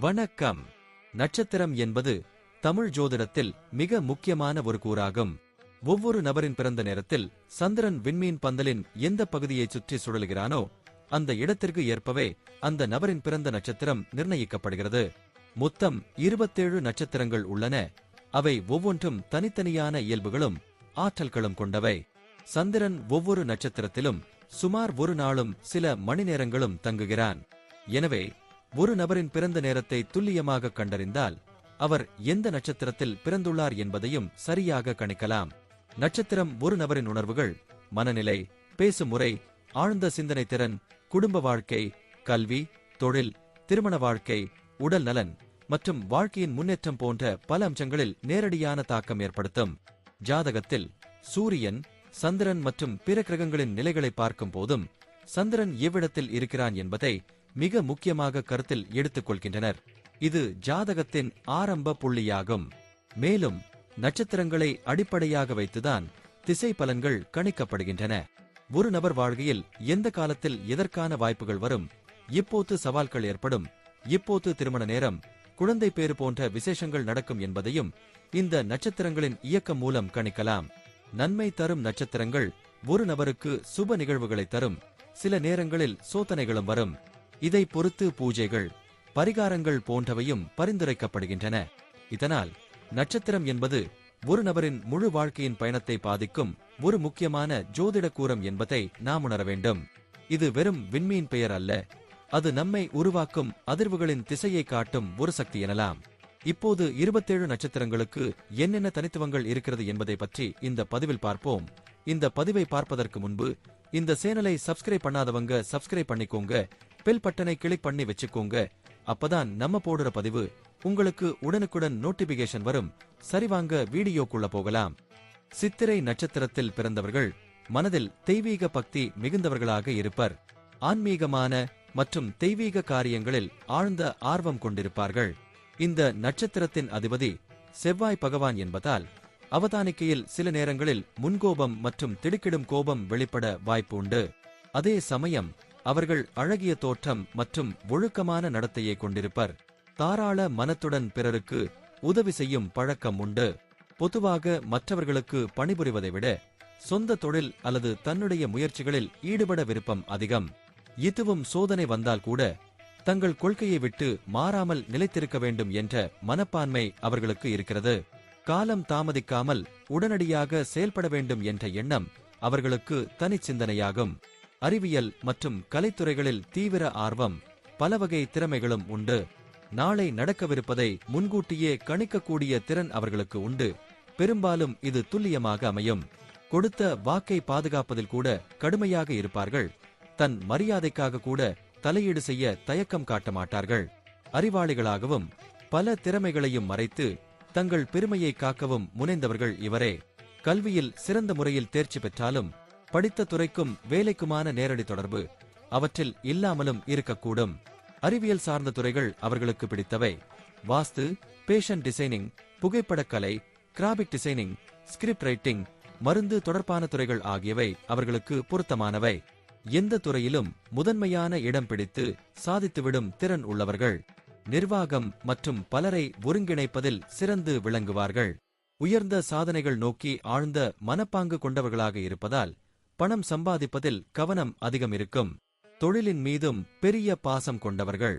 வணக்கம். நட்சத்திரம் என்பது தமிழ் ஜோதிடத்தில் மிக முக்கியமான ஒரு கூறாகும். ஒவ்வொரு நபரின் பிறந்த நேரத்தில் சந்திரன் விண்மீன் பந்தலின் எந்த பகுதியை சுற்றி சுழலுகிறானோ அந்த இடத்திற்கு ஏற்பவே அந்த நபரின் பிறந்த நட்சத்திரம் நிர்ணயிக்கப்படுகிறது. மொத்தம் 27 நட்சத்திரங்கள் உள்ளன. அவை ஒவ்வொன்றும் தனித்தனியான இயல்புகளும் ஆற்றல்களும் கொண்டவை. சந்திரன் ஒவ்வொரு நட்சத்திரத்திலும் சுமார் ஒரு நாளும் சில மணி நேரங்களும் தங்குகிறான். எனவே ஒரு நபரின் பிறந்த நேரத்தை துல்லியமாக கண்டறிந்தால் அவர் எந்த நட்சத்திரத்தில் பிறந்துள்ளார் என்பதையும் சரியாக கணிக்கலாம். நட்சத்திரம் ஒரு நபரின் உணர்வுகள், மனநிலை, பேசும் முறை, ஆழ்ந்த சிந்தனை திறன், குடும்ப வாழ்க்கை, கல்வி, தொழில், திருமண வாழ்க்கை, உடல் நலன் மற்றும் வாழ்க்கையின் முன்னேற்றம் போன்ற பல அம்சங்களில் நேரடியான தாக்கம் ஏற்படுத்தும். ஜாதகத்தில் சூரியன், சந்திரன் மற்றும் பிற கிரகங்களின் நிலைகளை பார்க்கும் போதும் சந்திரன் எவ்விடத்தில் இருக்கிறான் என்பதை மிக முக்கியமாக கருத்தில் எடுத்துக் கொள்கின்றனர். இது ஜாதகத்தின் ஆரம்ப புள்ளியாகும். மேலும் நட்சத்திரங்களை அடிப்படையாக வைத்துதான் திசை பலன்கள் கணிக்கப்படுகின்றன. ஒரு நபர் வாழ்க்கையில் எந்த காலத்தில் எதற்கான வாய்ப்புகள் வரும், எப்போது சவால்கள் ஏற்படும், எப்போது திருமண நேரம், குழந்தை பேறு போன்ற விசேஷங்கள் நடக்கும் என்பதையும் இந்த நட்சத்திரங்களின் இயக்கம் மூலம் கணிக்கலாம். நன்மை தரும் நட்சத்திரங்கள் ஒரு நபருக்கு சுப நிகழ்வுகளை தரும். சில நேரங்களில் சோதனைகளும் வரும். இதை பொறுத்து பூஜைகள், பரிகாரங்கள் போன்றவையும் பரிந்துரைக்கப்படுகின்றன. இதனால் நட்சத்திரம் என்பது ஒரு நபரின் முழு வாழ்க்கையின் பயணத்தை பாதிக்கும் ஒரு முக்கியமான ஜோதிட கூறம் என்பதை நாம் உணர வேண்டும். இது வெறும் விண்மீன் பெயர் அல்ல, அது நம்மை உருவாக்கும் அதிர்வுகளின் திசையை காட்டும் ஒரு சக்தி எனலாம். இப்போது 27 நட்சத்திரங்களுக்கு என்னென்ன தனித்துவங்கள் இருக்கிறது என்பதை பற்றி இந்த பதிவில் பார்ப்போம். இந்த பதிவை பார்ப்பதற்கு முன்பு இந்த சேனலை சப்ஸ்கிரைப் பண்ணாதவங்க சப்ஸ்கிரைப் பண்ணிக்கோங்க, பெல் பட்டனை கிளிக் பண்ணி வச்சுக்கோங்க. அப்பதான் நம்ம போடுற பதிவு உங்களுக்கு உடனுக்குடன் நோட்டிபிகேஷன் வரும். சரிவாங்க வீடியோக்குள்ள போகலாம். சித்திரை நட்சத்திரத்தில் பிறந்தவர்கள் மனதில் தெய்வீக பக்தி மிகுந்தவர்களாக இருப்பர். ஆன்மீகமான மற்றும் தெய்வீக காரியங்களில் ஆழ்ந்த ஆர்வம் கொண்டிருப்பார்கள். இந்த நட்சத்திரத்தின் அதிபதி செவ்வாய் பகவான் என்பதால் அவதானிக்கையில் சில நேரங்களில் முன்கோபம் மற்றும் திடுக்கிடும் கோபம் வெளிப்பட வாய்ப்பு உண்டு. அதே சமயம் அவர்கள் அழகிய தோற்றம் மற்றும் ஒழுக்கமான நடத்தையை கொண்டிருப்பர். தாராள மனத்துடன் பிறருக்கு உதவி செய்யும் பழக்கம் உண்டு. பொதுவாக மற்றவர்களுக்கு பணிபுரிவதை விட சொந்த தொழில் அல்லது தன்னுடைய முயற்சிகளில் ஈடுபட விருப்பம் அதிகம். இதுவும் சோதனை வந்தால் கூட தங்கள் கொள்கையை விட்டு மாறாமல் நிலைத்திருக்க வேண்டும் என்ற மனப்பான்மை அவர்களுக்கு இருக்கிறது. காலம் தாமதிக்காமல் உடனடியாக செயல்பட வேண்டும் என்ற எண்ணம் அவர்களுக்கு தனிச்சிந்தனையாகும். அறிவியல் மற்றும் கலைத்துறைகளில் தீவிர ஆர்வம், பலவகை திறமைகளும் உண்டு. நாளை நடக்கவிருப்பதை முன்கூட்டியே கணிக்கக்கூடிய திறன் அவர்களுக்கு உண்டு. பெரும்பாலும் இது துல்லியமாக அமையும். கொடுத்த வாக்கை பாதுகாப்பதில் கூட கடுமையாக இருப்பார்கள். தன் மரியாதைக்காக கூட தலையீடு செய்ய தயக்கம் காட்ட மாட்டார்கள். அறிவாளிகளாகவும் பல திறமைகளையும் மறைத்து தங்கள் பெருமையை காக்கவும் முனைந்தவர்கள் இவரே. கல்வியில் சிறந்த முறையில் தேர்ச்சி பெற்றாலும் படித்த துறைக்கும் வேலைக்குமான நேரடி தொடர்பு அவற்றில் இல்லாமலும் இருக்கக்கூடும். அறிவியல் சார்ந்த துறைகள் அவர்களுக்கு பிடித்தவை. வாஸ்து, பேஷன் டிசைனிங், புகைப்படக்கலை, கிராபிக் டிசைனிங், ஸ்கிரிப்ட் ரைட்டிங், மருந்து தொடர்பான துறைகள் ஆகியவை அவர்களுக்கு பொருத்தமானவை. எந்த துறையிலும் முதன்மையான இடம் பிடித்து சாதித்துவிடும் திறன் உள்ளவர்கள். நிர்வாகம் மற்றும் பலரை ஒருங்கிணைப்பதில் சிறந்து விளங்குவார்கள். உயர்ந்த சாதனைகள் நோக்கி ஆழ்ந்த மனப்பாங்கு கொண்டவர்களாக இருப்பதால் பணம் சம்பாதிப்பதில் கவனம் அதிகம் இருக்கும். தொழிலின் மீதும் பெரிய பாசம் கொண்டவர்கள்.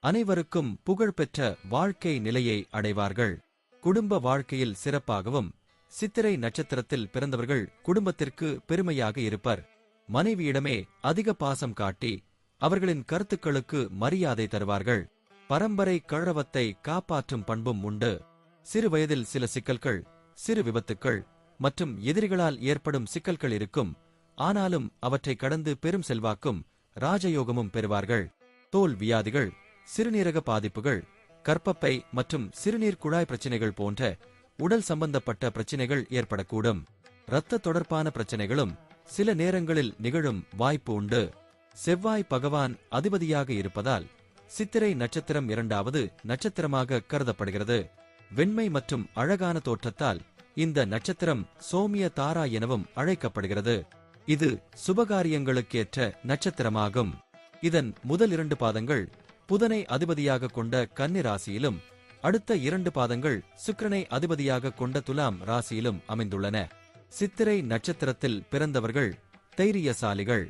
அனைவருக்கும் புகழ்பெற்ற வாழ்க்கை நிலையை அடைவார்கள். குடும்ப வாழ்க்கையில் சிறப்பாகவும் சித்திரை நட்சத்திரத்தில் பிறந்தவர்கள் குடும்பத்திற்கு பெருமையாக இருப்பர். மனைவியிடமே அதிக பாசம் காட்டி அவர்களின் கருத்துக்களுக்கு மரியாதை தருவார்கள். பரம்பரை கழவத்தை காப்பாற்றும் பண்பும் உண்டு. சிறு வயதில் சில சிக்கல்கள், சிறு விபத்துக்கள் மற்றும் எதிரிகளால் ஏற்படும் சிக்கல்கள் இருக்கும். ஆனாலும் அவற்றை கடந்து பெரும் செல்வாக்கும் ராஜயோகமும் பெறுவார்கள். தோல் வியாதிகள், சிறுநீரக பாதிப்புகள், கர்ப்பப்பை மற்றும் சிறுநீர் குழாய் பிரச்சினைகள் போன்ற உடல் சம்பந்தப்பட்ட பிரச்சினைகள் ஏற்படக்கூடும். இரத்த தொடர்பான பிரச்சினைகளும் சில நேரங்களில் நிகழும் வாய்ப்பு உண்டு. செவ்வாய் பகவான் அதிபதியாக இருப்பதால் சித்திரை நட்சத்திரம் 2வது நட்சத்திரமாக கருதப்படுகிறது. வெண்மை மற்றும் அழகான தோற்றத்தால் இந்த நட்சத்திரம் சோமிய தாரா எனவும் அழைக்கப்படுகிறது. இது சுபகாரியங்களுக்கேற்ற நட்சத்திரமாகும். இதன் முதல் 2 பாதங்கள் புதனை அதிபதியாக கொண்ட கன்னி ராசியிலும் அடுத்த 2 பாதங்கள் சுக்கிரனை அதிபதியாக கொண்ட துலாம் ராசியிலும் அமைந்துள்ளன. சித்திரை நட்சத்திரத்தில் பிறந்தவர்கள் தைரியசாலிகள்.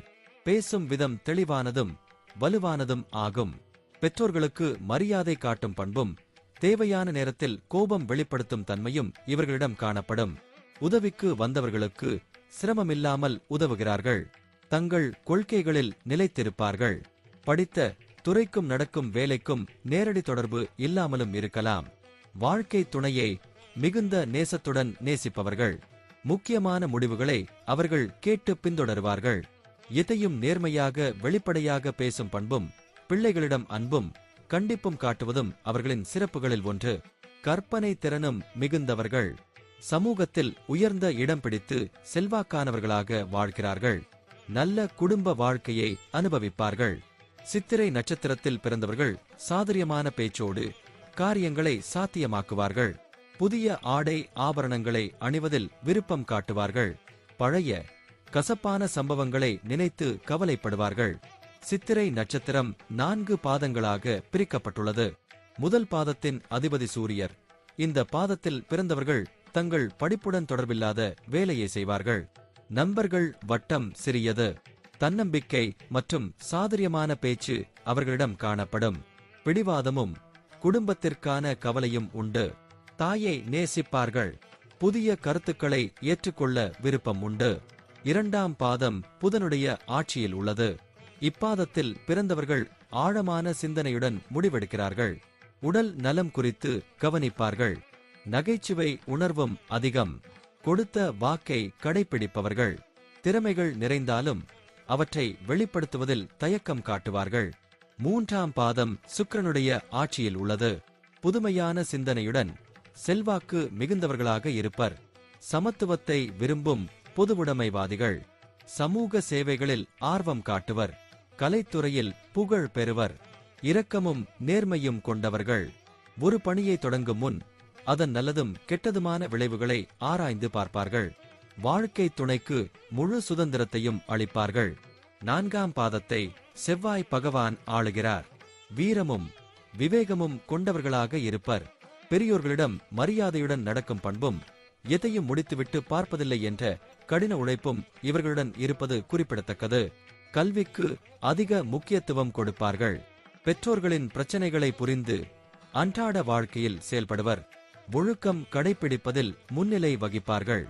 பேசும் விதம் தெளிவானதும் வலுவானதும் ஆகும். பெற்றோர்களுக்கு மரியாதை காட்டும் பண்பும் தேவையான நேரத்தில் கோபம் வெளிப்படுத்தும் தன்மையும் இவர்களிடம் காணப்படும். உதவிக்கு வந்தவர்களுக்கு சிரமமில்லாமல் உதவுகிறார்கள். தங்கள் கொள்கைகளில் நிலைத்திருப்பார்கள். படித்த துறைக்கும் நடக்கும் வேலைக்கும் நேரடி தொடர்பு இல்லாமலும் இருக்கலாம். வாழ்க்கை துணையை மிகுந்த நேசத்துடன் நேசிப்பவர்கள். முக்கியமான முடிவுகளை அவர்கள் கேட்டு பின்தொடருவார்கள். எதையும் நேர்மையாக வெளிப்படையாக பேசும் பண்பும் பிள்ளைகளிடம் அன்பும் கண்டிப்பும் காட்டுவதும் அவர்களின் சிறப்புகளில் ஒன்று. கற்பனை திறனும் மிகுந்தவர்கள். சமூகத்தில் உயர்ந்த இடம் பிடித்து செல்வாக்கானவர்களாக வாழ்கிறார்கள். நல்ல குடும்ப வாழ்க்கையை அனுபவிப்பார்கள். சித்திரை நட்சத்திரத்தில் பிறந்தவர்கள் சாதுரியமான பேச்சோடு காரியங்களை சாத்தியமாக்குவார்கள். புதிய ஆடை ஆபரணங்களை அணிவதில் விருப்பம் காட்டுவார்கள். பழைய கசப்பான சம்பவங்களை நினைத்து கவலைப்படுவார்கள். சித்திரை நட்சத்திரம் 4 பாதங்களாக பிரிக்கப்பட்டுள்ளது. முதல் பாதத்தின் அதிபதி சூரியர். இந்த பாதத்தில் பிறந்தவர்கள் தங்கள் படிப்புடன் தொடர்பில்லாத வேலையை செய்வார்கள். நண்பர்கள் வட்டம் சிறியது. தன்னம்பிக்கை மற்றும் சாதுரியமான பேச்சு அவர்களிடம் காணப்படும். பிடிவாதமும் குடும்பத்திற்கான கவலையும் உண்டு. தாயை நேசிப்பார்கள். புதிய கருத்துக்களை ஏற்றுக்கொள்ள விருப்பம் உண்டு. 2ஆம் பாதம் புதனுடைய ஆட்சியில் உள்ளது. இப்பாதத்தில் பிறந்தவர்கள் ஆழமான சிந்தனையுடன் முடிவெடுக்கிறார்கள். உடல் நலம் குறித்து கவனிப்பார்கள். நகைச்சுவை உணர்வும் அதிகம். கொடுத்த வாக்கை கடைப்பிடிப்பவர்கள். திறமைகள் நிறைந்தாலும் அவற்றை வெளிப்படுத்துவதில் தயக்கம் காட்டுவார்கள். 3ஆம் பாதம் சுக்கிரனுடைய ஆட்சியில் உள்ளது. புதுமையான சிந்தனையுடன் செல்வாக்கு மிகுந்தவர்களாக இருப்பர். சமத்துவத்தை விரும்பும் பொதுவுடைமைவாதிகள். சமூக சேவைகளில் ஆர்வம் காட்டுவர். கலைத்துறையில் புகழ் பெறுவர். இரக்கமும் நேர்மையும் கொண்டவர்கள். ஒரு பணியை தொடங்கும் முன் அதன் நல்லதும் கெட்டதுமான விளைவுகளை ஆராய்ந்து பார்ப்பார்கள். வாழ்க்கை துணைக்கு முழு சுதந்திரத்தையும் அளிப்பார்கள். 4ஆம் பாதத்தை செவ்வாய் பகவான் ஆளுகிறார். வீரமும் விவேகமும் கொண்டவர்களாக இருப்பர். பெரியோர்களிடம் மரியாதையுடன் நடக்கும் பண்பும் எதையும் முடித்துவிட்டு பார்ப்பதில்லை என்ற கடின உழைப்பும் இவர்களுடன் இருப்பது குறிப்பிடத்தக்கது. கல்விக்கு அதிக முக்கியத்துவம் கொடுப்பார்கள். பெற்றோர்களின் பிரச்சனைகளை புரிந்து அன்றாட வாழ்க்கையில் செயல்படுவர். ஒழுக்கம் கடைப்பிடிப்பதில் முன்னிலை வகிப்பார்கள்.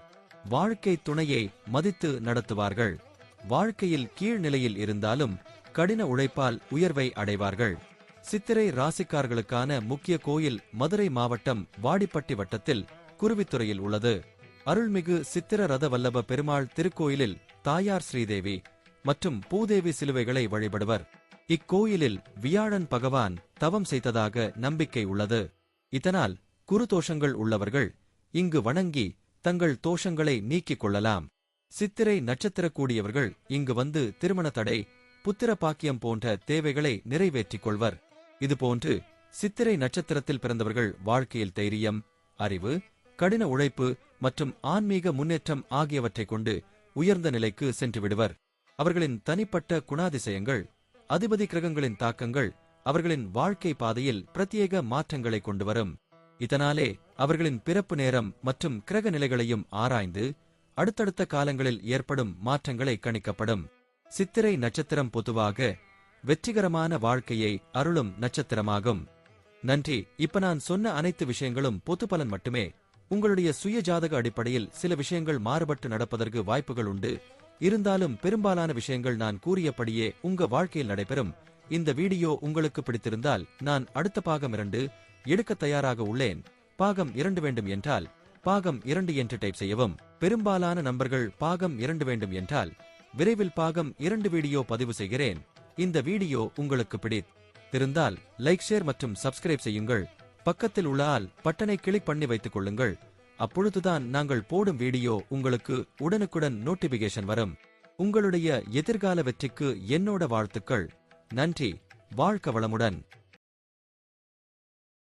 வாழ்க்கை துணையை மதித்து நடத்துவார்கள். வாழ்க்கையில் கீழ்நிலையில் இருந்தாலும் கடின உழைப்பால் உயர்வை அடைவார்கள். சித்திரை ராசிக்காரர்களுக்கான முக்கிய கோயில் மதுரை மாவட்டம் வாடிப்பட்டி வட்டத்தில் குருவித்துறையில் உள்ளது. அருள்மிகு சித்திர ரத வல்லப பெருமாள் திருக்கோயிலில் தாயார் ஸ்ரீதேவி மற்றும் பூதேவி சிலுவைகளை வழிபடுவர். இக்கோயிலில் வியாழன் பகவான் தவம் செய்ததாக நம்பிக்கை உள்ளது. இதனால் குரு தோஷங்கள் உள்ளவர்கள் இங்கு வணங்கி தங்கள் தோஷங்களை நீக்கிக் கொள்ளலாம். சித்திரை நட்சத்திரக்கூடியவர்கள் இங்கு வந்து திருமண தடை, புத்திர பாக்கியம் போன்ற தேவைகளை நிறைவேற்றிக் கொள்வர். இதுபோன்று சித்திரை நட்சத்திரத்தில் பிறந்தவர்கள் வாழ்க்கையில் தைரியம், அறிவு, கடின உழைப்பு மற்றும் ஆன்மீக முன்னேற்றம் ஆகியவற்றைக் கொண்டு உயர்ந்த நிலைக்கு சென்று விடுவர். அவர்களின் தனிப்பட்ட குணாதிசயங்கள், அதிபதி கிரகங்களின் தாக்கங்கள் அவர்களின் வாழ்க்கை பாதையில் பிரத்யேக மாற்றங்களை கொண்டு வரும். இதனாலே அவர்களின் பிறப்பு நேரம் மற்றும் கிரக நிலைகளையும் ஆராய்ந்து அடுத்தடுத்த காலங்களில் ஏற்படும் மாற்றங்களை கணிக்கப்படும். சித்திரை நட்சத்திரம் பொதுவாக வெற்றிகரமான வாழ்க்கையை அருளும் நட்சத்திரமாகும். நன்றி. இப்ப நான் சொன்ன அனைத்து விஷயங்களும் பொது பலன் மட்டுமே. உங்களுடைய சுய ஜாதக அடிப்படையில் சில விஷயங்கள் மாறுபட்டு நடப்பதற்கு வாய்ப்புகள் உண்டு. இருந்தாலும் பெரும்பாலான விஷயங்கள் நான் கூறியபடியே உங்க வாழ்க்கையில் நடைபெறும். இந்த வீடியோ உங்களுக்கு பிடித்திருந்தால் நான் அடுத்த பாகம் 2 எடுக்க தயாராக உள்ளேன். பாகம் 2 வேண்டும் என்றால் பாகம் 2 என்று டைப் செய்யவும். பெரும்பாலான நண்பர்கள் பாகம் 2 வேண்டும் என்றால் விரைவில் பாகம் 2 வீடியோ பதிவு செய்கிறேன். இந்த வீடியோ உங்களுக்கு பிடித்திருந்தால் லைக், ஷேர் மற்றும் சப்ஸ்கிரைப் செய்யுங்கள். பக்கத்தில் உள்ள ஆல் பட்டனை கிளிக் பண்ணி வைத்துக் கொள்ளுங்கள். அப்பொழுதுதான் நாங்கள் போடும் வீடியோ உங்களுக்கு உடனுக்குடன் நோட்டிபிகேஷன் வரும். உங்களுடைய எதிர்கால வெற்றிக்கு என்னோட வாழ்த்துக்கள். நன்றி. வாழ்க வளமுடன்.